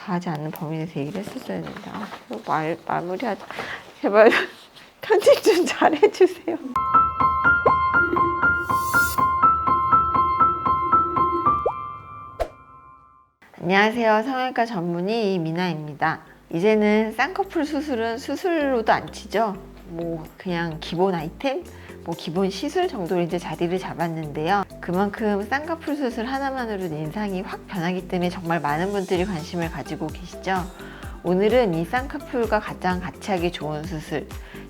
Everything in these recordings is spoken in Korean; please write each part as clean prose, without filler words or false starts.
가하지 않는 범위 내에서 얘기를 했었어야 된다. 마무리하자. 제발 편집 좀 잘해주세요. 안녕하세요. 성형외과 전문의 이민아입니다. 이제는 쌍꺼풀 수술은 수술로도 안 치죠. 뭐 그냥 기본 아이템, 뭐 기본 시술 정도로 이제 자리를 잡았는데요. 그만큼 쌍꺼풀 수술 하나만으로도 인상이 확 변하기 때문에 정말 많은 분들이 관심을 가지고 계시죠. 오늘은 이 쌍꺼풀과 가장 같이 하기 좋은 수술,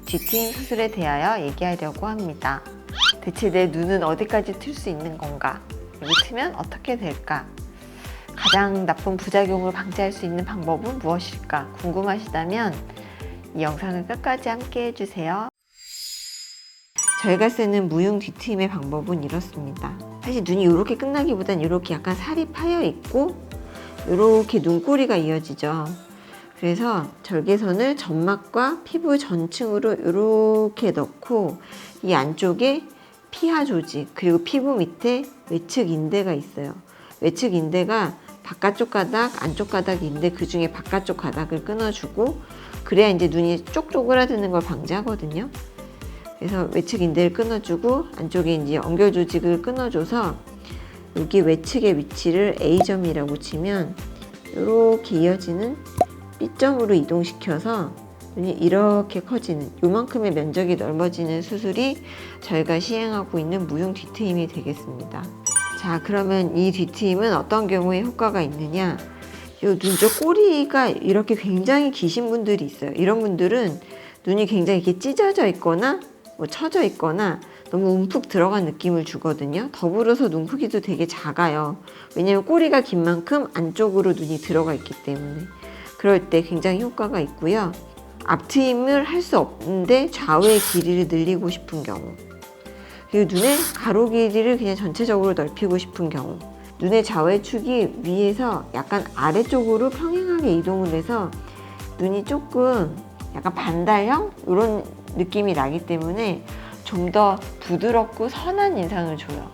뒤트임 수술에 대하여 얘기하려고 합니다. 대체 내 눈은 어디까지 틀 수 있는 건가? 여기 트면 어떻게 될까? 가장 나쁜 부작용을 방지할 수 있는 방법은 무엇일까? 궁금하시다면 이 영상을 끝까지 함께 해주세요. 저희가 쓰는 무흉 뒤트임의 방법은 이렇습니다. 사실 눈이 이렇게 끝나기보단 이렇게 약간 살이 파여 있고 이렇게 눈꼬리가 이어지죠. 그래서 절개선을 점막과 피부 전층으로 이렇게 넣고 이 안쪽에 피하 조직 그리고 피부 밑에 외측 인대가 있어요. 외측 인대가 바깥쪽 가닥, 안쪽 가닥인데 그 중에 바깥쪽 가닥을 끊어주고 그래야 이제 눈이 쪽 쪼그라드는 걸 방지하거든요. 그래서 외측 인대를 끊어주고 안쪽에 이제 연결 조직을 끊어줘서 여기 외측의 위치를 A점이라고 치면 이렇게 이어지는 B점으로 이동시켜서 눈이 이렇게 커지는 요만큼의 면적이 넓어지는 수술이 저희가 시행하고 있는 무흉 뒤트임이 되겠습니다. 자, 그러면 이 뒤트임은 어떤 경우에 효과가 있느냐? 요 눈쪽 꼬리가 이렇게 굉장히 기신 분들이 있어요. 이런 분들은 눈이 굉장히 이렇게 찢어져 있거나 뭐 처져 있거나 너무 움푹 들어간 느낌을 주거든요. 더불어서 눈 크기도 되게 작아요. 왜냐면 꼬리가 긴 만큼 안쪽으로 눈이 들어가 있기 때문에 그럴 때 굉장히 효과가 있고요. 앞트임을 할 수 없는데 좌우의 길이를 늘리고 싶은 경우, 그리고 눈의 가로 길이를 그냥 전체적으로 넓히고 싶은 경우, 눈의 좌우의 축이 위에서 약간 아래쪽으로 평행하게 이동을 해서 눈이 조금 약간 반달형 이런 느낌이 나기 때문에 좀 더 부드럽고 선한 인상을 줘요.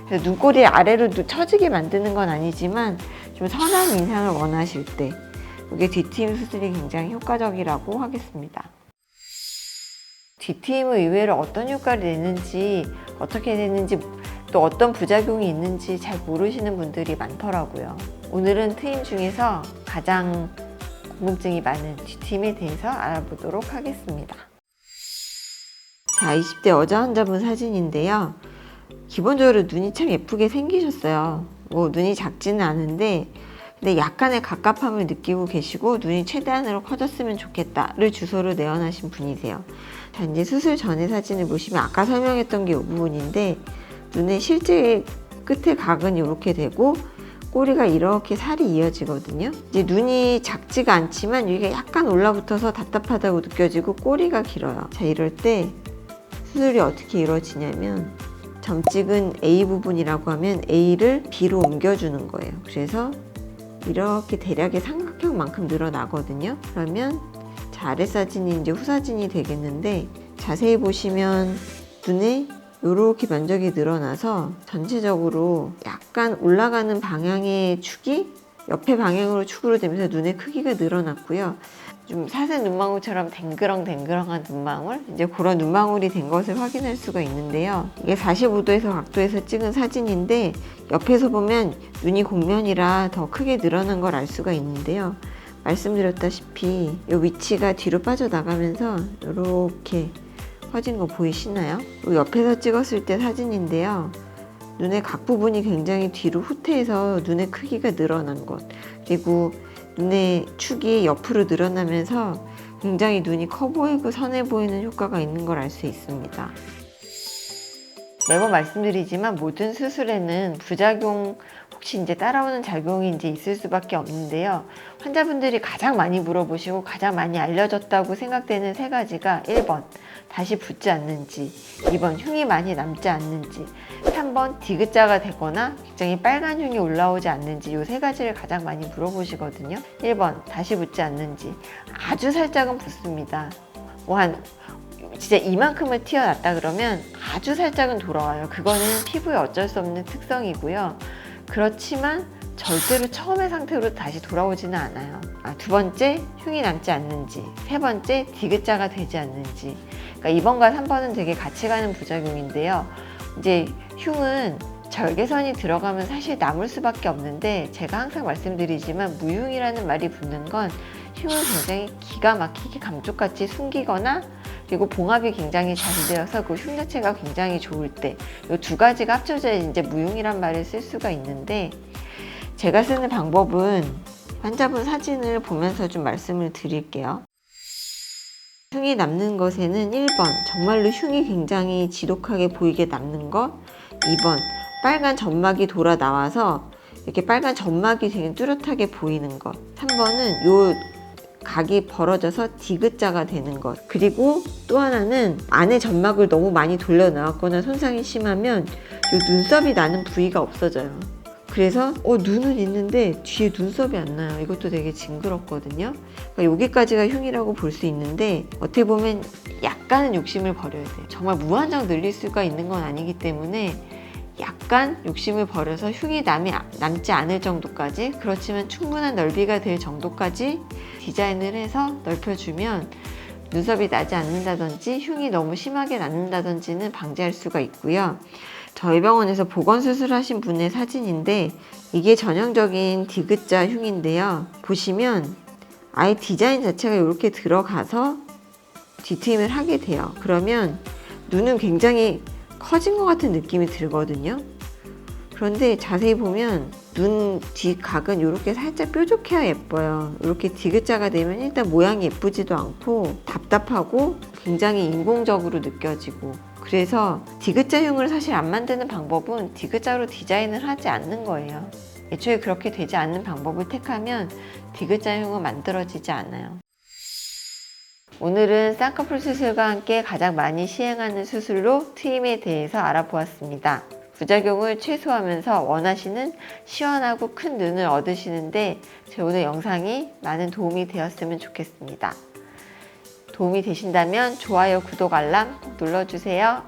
그래서 눈꼬리 아래로 처지게 만드는 건 아니지만 좀 선한 인상을 원하실 때 이게 뒤트임 수술이 굉장히 효과적이라고 하겠습니다. 뒤트임은 의외로 어떤 효과를 내는지, 어떻게 되는지, 또 어떤 부작용이 있는지 잘 모르시는 분들이 많더라고요. 오늘은 트임 중에서 가장 궁금증이 많은 뒤트임에 대해서 알아보도록 하겠습니다. 자, 20대 여자 환자분 사진인데요. 기본적으로 눈이 참 예쁘게 생기셨어요. 뭐 눈이 작지는 않은데 근데 약간의 갑갑함을 느끼고 계시고 눈이 최대한으로 커졌으면 좋겠다를 주소로 내원하신 분이세요. 자, 이제 수술 전의 사진을 보시면 아까 설명했던 게 이 부분인데 눈의 실제 끝에 각은 이렇게 되고 꼬리가 이렇게 살이 이어지거든요. 이제 눈이 작지가 않지만 여기가 약간 올라붙어서 답답하다고 느껴지고 꼬리가 길어요. 자, 이럴 때 수술이 어떻게 이루어지냐면 점 찍은 A 부분이라고 하면 A를 B로 옮겨주는 거예요. 그래서 이렇게 대략의 삼각형만큼 늘어나거든요. 그러면 자, 아래 사진이 이제 후사진이 되겠는데 자세히 보시면 눈에 이렇게 면적이 늘어나서 전체적으로 약간 올라가는 방향의 축이 옆에 방향으로 축으로 되면서 눈의 크기가 늘어났고요. 좀 사슴 눈망울처럼 댕그렁댕그렁한 눈망울, 이제 그런 눈망울이 된 것을 확인할 수가 있는데요. 이게 45도에서 각도에서 찍은 사진인데 옆에서 보면 눈이 곡면이라 더 크게 늘어난 걸 알 수가 있는데요. 말씀드렸다시피 이 위치가 뒤로 빠져나가면서 이렇게 커진 거 보이시나요? 옆에서 찍었을 때 사진인데요. 눈의 각 부분이 굉장히 뒤로 후퇴해서 눈의 크기가 늘어난 것, 그리고 눈의 축이 옆으로 늘어나면서 굉장히 눈이 커 보이고 선해 보이는 효과가 있는 걸 알 수 있습니다. 매번 말씀드리지만 모든 수술에는 부작용 혹시 이제 따라오는 작용이 이제 있을 수밖에 없는데요. 환자분들이 가장 많이 물어보시고 가장 많이 알려졌다고 생각되는 세 가지가 1번 다시 붓지 않는지, 2번 흉이 많이 남지 않는지, 3번 디귿자가 되거나 굉장히 빨간 흉이 올라오지 않는지 이 세 가지를 가장 많이 물어보시거든요. 1번 다시 붓지 않는지, 아주 살짝은 붓습니다. 뭐 한 진짜 이만큼을 튀어났다 그러면 아주 살짝은 돌아와요. 그거는 피부에 어쩔 수 없는 특성이고요. 그렇지만 절대로 처음의 상태로 다시 돌아오지는 않아요. 두 번째, 흉이 남지 않는지. 세 번째, 디귿자가 되지 않는지. 그러니까 2번과 3번은 되게 같이 가는 부작용인데요. 이제 흉은 절개선이 들어가면 사실 남을 수밖에 없는데, 제가 항상 말씀드리지만 무흉이라는 말이 붙는 건 흉을 굉장히 기가 막히게 감쪽같이 숨기거나, 그리고 봉합이 굉장히 잘 되어서 그 흉 자체가 굉장히 좋을 때, 이 두 가지가 합쳐져야 이제 무흉이란 말을 쓸 수가 있는데, 제가 쓰는 방법은 환자분 사진을 보면서 좀 말씀을 드릴게요. 흉이 남는 것에는 1번, 정말로 흉이 굉장히 지독하게 보이게 남는 것. 2번, 빨간 점막이 돌아 나와서 이렇게 빨간 점막이 되게 뚜렷하게 보이는 것. 3번은 요 각이 벌어져서 디귿자가 되는 것. 그리고 또 하나는 안에 점막을 너무 많이 돌려 나왔거나 손상이 심하면 요 눈썹이 나는 부위가 없어져요. 그래서 눈은 있는데 뒤에 눈썹이 안 나요. 이것도 되게 징그럽거든요. 그러니까 여기까지가 흉이라고 볼 수 있는데, 어떻게 보면 약간은 욕심을 버려야 돼요. 정말 무한정 늘릴 수가 있는 건 아니기 때문에 약간 욕심을 버려서 흉이 남지 않을 정도까지, 그렇지만 충분한 넓이가 될 정도까지 디자인을 해서 넓혀주면 눈썹이 나지 않는다든지 흉이 너무 심하게 남는다든지는 방지할 수가 있고요. 저희 병원에서 보건수술 하신 분의 사진인데, 이게 전형적인 디귿자 흉인데요. 보시면 아예 디자인 자체가 이렇게 들어가서 뒤트임을 하게 돼요. 그러면 눈은 굉장히 커진 것 같은 느낌이 들거든요. 그런데 자세히 보면 눈 뒤각은 이렇게 살짝 뾰족해야 예뻐요. 이렇게 디귿자가 되면 일단 모양이 예쁘지도 않고 답답하고 굉장히 인공적으로 느껴지고, 그래서 디귿자 흉을 사실 안 만드는 방법은 디귿자로 디자인을 하지 않는 거예요. 애초에 그렇게 되지 않는 방법을 택하면 디귿자 흉은 만들어지지 않아요. 오늘은 쌍꺼풀 수술과 함께 가장 많이 시행하는 수술로 트임에 대해서 알아보았습니다. 부작용을 최소화하면서 원하시는 시원하고 큰 눈을 얻으시는데 제 오늘 영상이 많은 도움이 되었으면 좋겠습니다. 도움이 되신다면 좋아요, 구독, 알람 꼭 눌러주세요.